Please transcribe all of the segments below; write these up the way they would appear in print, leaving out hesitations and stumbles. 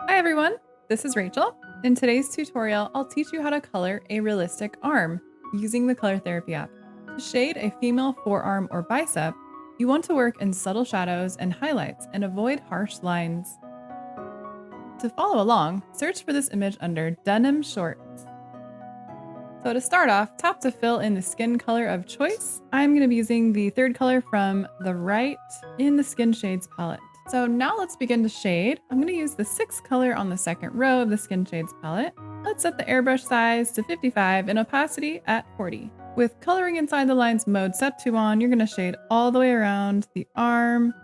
Hi everyone, this is Rachel. In today's tutorial, I'll teach you how to color a realistic arm using the Color Therapy app. To shade a female forearm or bicep, you want to work in subtle shadows and highlights and avoid harsh lines. To follow along, search for this image under Denim Shorts. So to start off, tap to fill in the skin color of choice. I'm going to be using the third color from the right in the Skin Shades palette. So now let's begin to shade. I'm going to use the 6th color on the second row of the Skin Shades palette. Let's set the airbrush size to 55 and opacity at 40. With coloring inside the lines mode set to on, you're going to shade all the way around the arm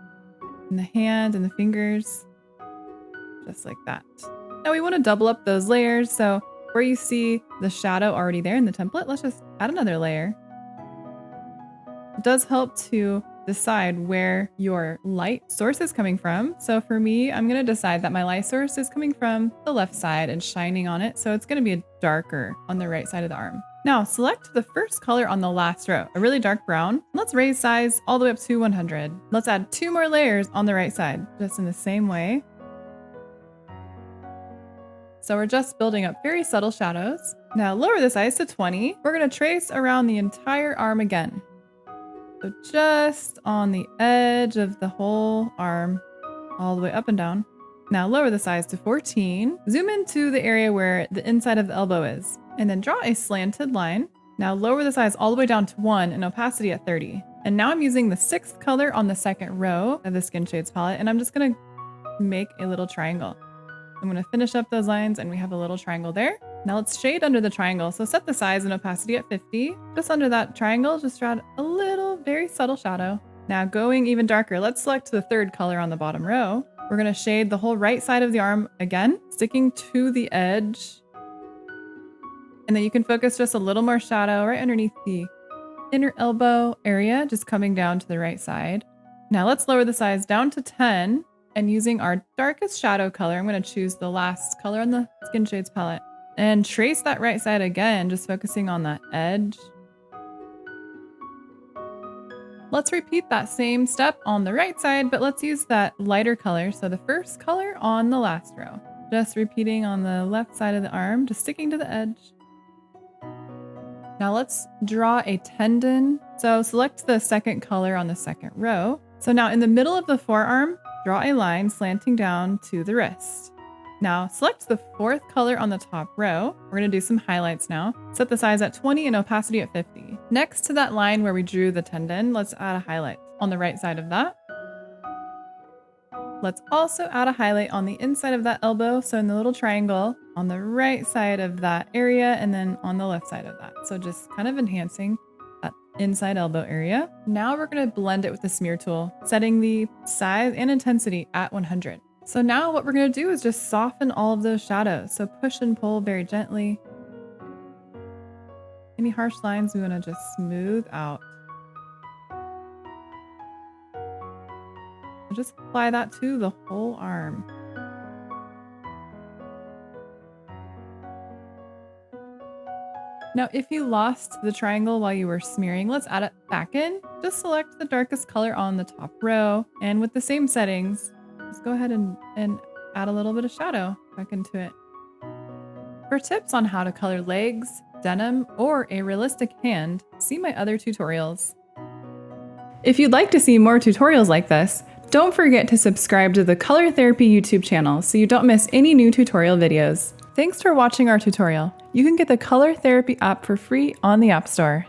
and the hand and the fingers, just like that. Now we want to double up those layers, so where you see the shadow already there in the template, let's just add another layer. It does help to decide where your light source is coming from. So for me, I'm going to decide that my light source is coming from the left side and shining on it. So it's going to be darker on the right side of the arm. Now select the first color on the last row, a really dark brown. Let's raise size all the way up to 100. Let's add 2 more layers on the right side, just in the same way. So we're just building up very subtle shadows. Now lower the size to 20. We're going to trace around the entire arm again. So just on the edge of the whole arm, all the way up and down. Now lower the size to 14. Zoom into the area where the inside of the elbow is, and then draw a slanted line. Now lower the size all the way down to 1 and opacity at 30. And now I'm using the 6th color on the second row of the Skin Shades palette, and I'm just going to make a little triangle. I'm going to finish up those lines and we have a little triangle there. Now let's shade under the triangle. So set the size and opacity at 50. Just under that triangle, just add a little, very subtle shadow. Now going even darker, let's select the 3rd color on the bottom row. We're going to shade the whole right side of the arm again, sticking to the edge. And then you can focus just a little more shadow right underneath the inner elbow area, just coming down to the right side. Now let's lower the size down to 10. And using our darkest shadow color, I'm going to choose the last color on the Skin Shades palette and trace that right side again, just focusing on that edge. Let's repeat that same step on the right side, but let's use that lighter color. So the first color on the last row, just repeating on the left side of the arm, just sticking to the edge. Now let's draw a tendon. So select the 2nd color on the second row. So now in the middle of the forearm, draw a line slanting down to the wrist. Now select the 4th color on the top row. We're going to do some highlights now. Set the size at 20 and opacity at 50. Next to that line where we drew the tendon, let's add a highlight on the right side of that. Let's also add a highlight on the inside of that elbow. So in the little triangle on the right side of that area and then on the left side of that. So just kind of enhancing that inside elbow area. Now we're going to blend it with the smear tool, setting the size and intensity at 100. So now what we're going to do is just soften all of those shadows. So push and pull very gently. Any harsh lines we want to just smooth out. And just apply that to the whole arm. Now, if you lost the triangle while you were smearing, let's add it back in. Just select the darkest color on the top row, and with the same settings, just go ahead and add a little bit of shadow back into it. For tips on how to color legs, denim, or a realistic hand, see my other tutorials. If you'd like to see more tutorials like this, don't forget to subscribe to the Color Therapy YouTube channel so you don't miss any new tutorial videos. Thanks for watching our tutorial. You can get the Color Therapy app for free on the App Store.